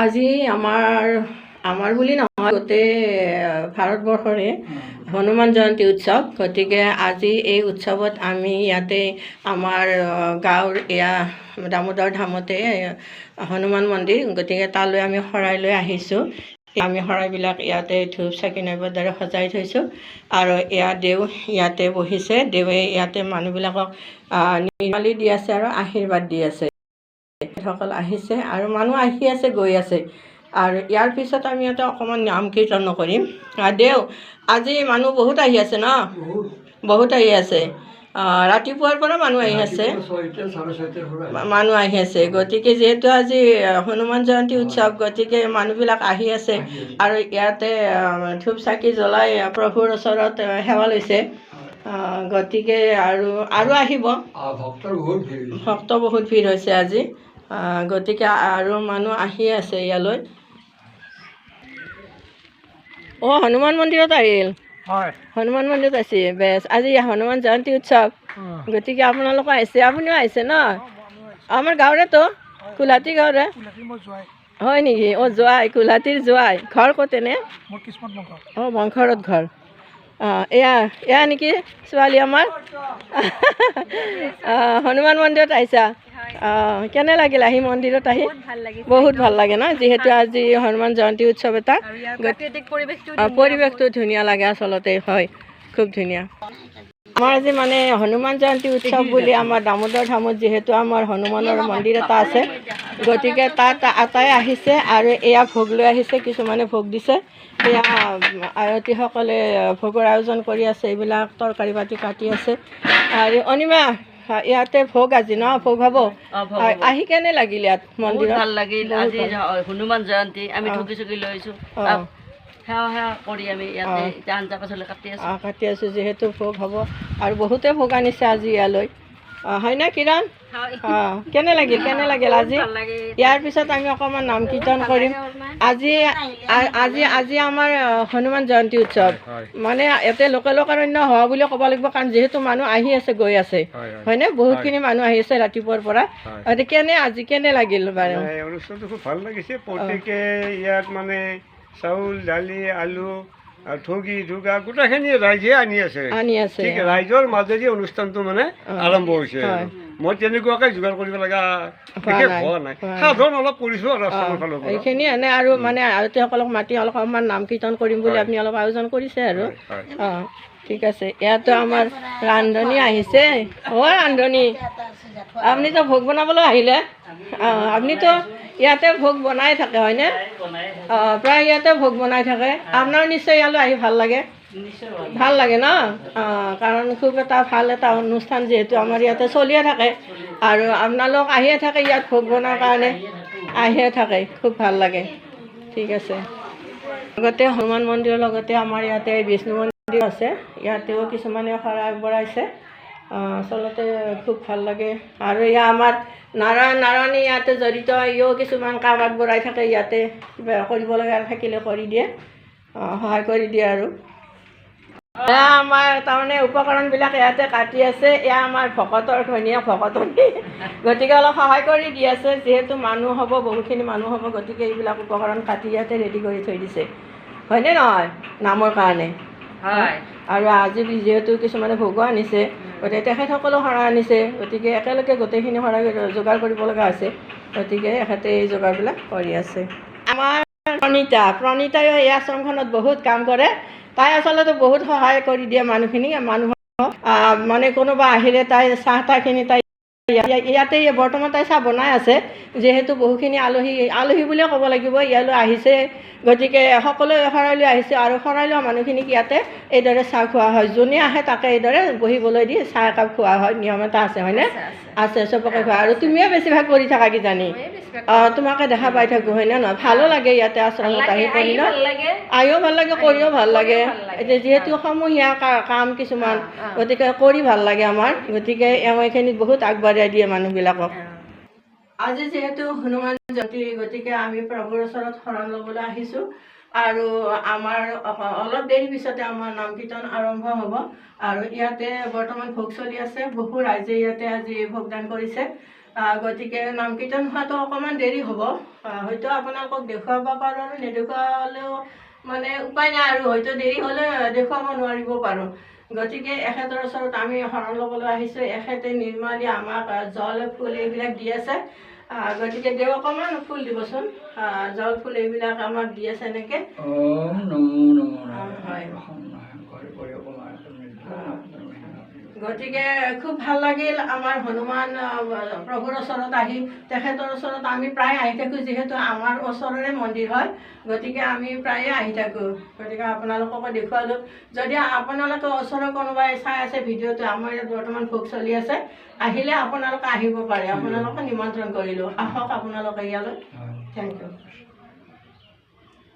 আজি আমাৰ বুলি নহয়, গোটেই ভাৰতবৰ্ষৰে হনুমান জয়ন্তী উৎসৱ। গতিকে আজি এই উৎসৱত আমি ইয়াতে আমাৰ গাঁৱৰ এয়া দামোদৰ ধামতে হনুমান মন্দিৰ, গতিকে তালৈ আমি শৰাই লৈ আহিছোঁ। আমি শৰাইবিলাক ইয়াতে ধূপ চাকি নৈবেদ্যৰে সজাই থৈছোঁ আৰু এয়া দেও ইয়াতে বহিছে। দেৱে ইয়াতে মানুহবিলাকক নিৰ্মালি দি আছে আৰু আশীৰ্বাদ দি আছে। সকল আহিছে আৰু মানুহ আহি আছে, গৈ আছে। আৰু ইয়াৰ পিছত আমি ইয়াতে অকণমান নাম কীৰ্তন কৰিম। দেও আজি মানুহ বহুত আহি আছে ন? বহুত আহি আছে। ৰাতিপুৱাৰ পৰা মানুহ আহি আছে, গতিকে যিহেতু আজি হনুমান জয়ন্তী উৎসৱ, গতিকে মানুহবিলাক আহি আছে আৰু ইয়াতে ধূপ চাকি জ্বলাই প্ৰভুৰ ওচৰত সেৱা লৈছে। গতিকে আৰু আহিব, ভক্ত বহুত ভিৰ হৈছে আজি। গতিকে আৰু মানুহ আহি আছে ইয়ালৈ। হনুমান মন্দিৰত আহিল? হয়, হনুমান মন্দিৰত আছে। বেছ, আজি হনুমান জয়ন্তী উৎসৱ, গতিকে আপোনালোক আহিছে, আপুনিও আহিছে ন? আমাৰ গাঁৱৰেতো, কুলহাটী গাঁৱৰে হয় নেকি? যোৱাই, কুলহাটীৰ যোৱাই। ঘৰ ক'ত এনে? বংশৰত ঘৰ। এয়া নেকি ছোৱালী আমাৰ? হনুমান মন্দিৰত আহিছা? কেনে লাগিল আহি মন্দিৰত আহি? বহুত ভাল লাগে ন? যিহেতু আজি হনুমান জয়ন্তী উৎসৱ এটা, পৰিৱেশটো ধুনীয়া লাগে আচলতে। হয়, খুব ধুনীয়া। আমাৰ আজি মানে হনুমান জয়ন্তী উৎসৱ বুলি আমাৰ দামোদৰ ধামত যিহেতু আমাৰ হনুমানৰ মন্দিৰ এটা আছে, গতিকে তাত আটাই আহিছে আৰু এয়া ভোগ লৈ আহিছে। কিছুমানে ভোগ দিছে, এয়া আয়তীসকলে ভোগৰ আয়োজন কৰি আছে। এইবিলাক তৰকাৰী পাতি কাটি আছে। আৰু অনিমা, ইয়াতে ভোগ আজি ন? ভোগ হ'ব। আহি কেনে লাগিল ইয়াত মন্দিৰত? ভাল লাগিল। আজি হনুমান জয়ন্তী, আমি ঢুকি চুকি লৈছোঁ, সেৱা কৰি আমি ইয়াতে আঞ্জা পাচলি কাটি আছোঁ। যিহেতু ভোগ হ'ব আৰু বহুতে ভোগ আনিছে আজি ইয়ালৈ, হয়নে কিৰণ? কেনে লাগিল আজি? ইয়াৰ পিছত আমি অকণমান নাম কীৰ্তন কৰিম। আজি আমাৰ হনুমান জয়ন্তী উৎসৱ, মানে ইয়াতে লোকাৰণ্য হোৱা বুলি ক'ব লাগিব, কাৰণ যিহেতু মানুহ আহি আছে, গৈ আছে, হয়নে? বহুতখিনি মানুহ আহি আছে ৰাতিপুৱাৰ পৰা। আজি কেনে লাগিল বাৰু? অনুষ্ঠানটো খুব ভাল লাগিছে। প্ৰত্যেকে ইয়াত মানে চাউল, দালি, আলু, ঠগি ঢুকা গোটেইখিনি ৰাইজে আনি আছে। ঠিক ৰাইজৰ মাজেদি অনুষ্ঠানটো মানে আৰম্ভ হৈছে। মই তেনেকুৱাকৈ যোগাৰ কৰিব লগা বিশেষ হোৱা নাই, সাধাৰণ অলপ কৰিছোঁ আৰু এইখিনি এনে আৰু মানে আয়তীসকলক মাতি অলপমান নাম কীৰ্তন কৰিম বুলি আপুনি অলপ আয়োজন কৰিছে আৰু। ঠিক আছে। ইয়াতো আমাৰ ৰান্ধনী আহিছে। ৰান্ধনী, আপুনিতো ভোগ বনাবলৈ আহিলে? আপুনিতো ইয়াতে ভোগ বনাই থাকে হয়নে? প্ৰায় ইয়াতে ভোগ বনাই থাকে। আপোনাৰ নিশ্চয় ইয়ালৈ আহি ভাল লাগে? ভাল লাগে ন? কাৰণ খুব ভাল এটা অনুষ্ঠান যিহেতু আমাৰ ইয়াতে চলিয়ে থাকে আৰু আপোনালোক আহিয়ে থাকে ইয়াত ভোগ বনোৱাৰ কাৰণে, আহিয়ে থাকে, খুব ভাল লাগে। ঠিক আছে। লগতে হনুমান মন্দিৰৰ লগতে আমাৰ ইয়াতে বিষ্ণু মন্দিৰ আছে, ইয়াতেও কিছুমানে শৰাই আগবঢ়াইছে। আচলতে খুব ভাল লাগে। আৰু এয়া আমাৰ নাৰায়ণী ইয়াতে জড়িত, ইও কিছুমান কাম আগবঢ়াই থাকে। ইয়াতে কিবা কৰিব লগা থাকিলে কৰি দিয়ে, সহায় কৰি দিয়ে আৰু। এয়া আমাৰ তাৰমানে উপকৰণবিলাক ইয়াতে কাটি আছে। এয়া আমাৰ ভকতৰ ঘৈণীয়েক ভকতনী, গতিকে অলপ সহায় কৰি দি আছে। যিহেতু মানুহ হ'ব, বহুখিনি মানুহ হ'ব, গতিকে এইবিলাক উপকৰণ কাটি ইয়াতে ৰেডি কৰি থৈ দিছে, হয়নে নহয়? নামৰ কাৰণে। আৰু আজি যিহেতু কিছুমানে ভোগো আনিছে, গতিকে তেখেতসকলেও শৰাই আনিছে, গতিকে একেলগে গোটেইখিনি শৰাই যোগাৰ কৰিব লগা হৈছে। গতিকে এখেতে এই যোগাৰবিলাক কৰি আছে। আমাৰ প্ৰণীতায়ো এই আশ্ৰমখনত বহুত কাম কৰে। তাই আচলতে বহুত সহায় কৰি দিয়ে মানুহখিনিক। মানুহক মানে কোনোবা আহিলে তাই চাহ তাহখিনি তাই ইয়াতে বৰ্তমান তাই চাহ বনাই আছে। যিহেতু বহুখিনি আলহী বুলিয়ে ক'ব লাগিব ইয়ালৈ আহিছে, গতিকে সকলোৱে শৰাই লৈ আহিছে আৰু শৰাই লোৱা মানুহখিনিক ইয়াতে এইদৰে চাহ খোৱা হয়। যোনে আহে তাকে এইদৰে বহিবলৈ দি চাহ একাপ খোৱা হয়, নিয়ম এটা আছে হয়নে? আছে, চবকে খোৱা। আৰু তুমিও বেছিভাগ কৰি থাকা কিজানি? তোমাকে দেখা পাই থাকোঁ, হয়নে নহয়? ভালো লাগে ইয়াতে আশ্ৰমত আহি কৰি ন? আহিও ভাল লাগে, কৰিও ভাল লাগে। এতিয়া যিহেতু সমূহীয়া কাম কিছুমান, গতিকে কৰি ভাল লাগে আমাৰ। গতিকে এইখিনিত বহুত আগবাঢ়াই দিয়ে মানুহবিলাকক। আজি যিহেতু হনুমান জয়ন্তী, গতিকে আমি প্ৰভুৰ ওচৰত শৰণ ল'বলৈ আহিছোঁ আৰু আমাৰ অলপ দেৰি পিছতে আমাৰ নাম কীৰ্তন আৰম্ভ হ'ব। আৰু ইয়াতে বৰ্তমান ভোগ চলি আছে। বহু ৰাইজে ইয়াতে আজি ভোগদান কৰিছে। গতিকে নাম কীৰ্তন হোৱাটো অকণমান দেৰি হ'ব, হয়তো আপোনালোকক দেখুৱাব পাৰোঁ আৰু নেদেখুৱালেও মানে উপায় নাই আৰু, হয়তো দেৰি হ'লে দেখুৱাব নোৱাৰিব পাৰোঁ। গতিকে এখেতৰ ওচৰত আমি শৰণ ল'বলৈ আহিছোঁ। এখেতে নিৰ্মালি আমাক জল ফুল এইবিলাক দি আছে। গতিকে দেও অকণমান ফুল দিবচোন, জল ফুল এইবিলাক আমাক দি আছে এনেকৈ। হয়, গতিকে খুব ভাল লাগিল আমাৰ হনুমান প্ৰভুৰ ওচৰত আহি। তেখেতৰ ওচৰত আমি প্ৰায় আহি থাকোঁ, যিহেতু আমাৰ ওচৰৰে মন্দিৰ হয়, গতিকে আমি প্ৰায়ে আহি থাকোঁ। গতিকে আপোনালোককো দেখুৱালোঁ। যদি আপোনালোকে ওচৰৰ কোনোবাই চাই আছে ভিডিঅ'টো, আমাৰ ইয়াত বৰ্তমান ভোগ চলি আছে, আহিলে আপোনালোকে আহিব পাৰে, আপোনালোকে নিমন্ত্ৰণ কৰিলোঁ। আহক আপোনালোকে ইয়ালৈ। Thank U.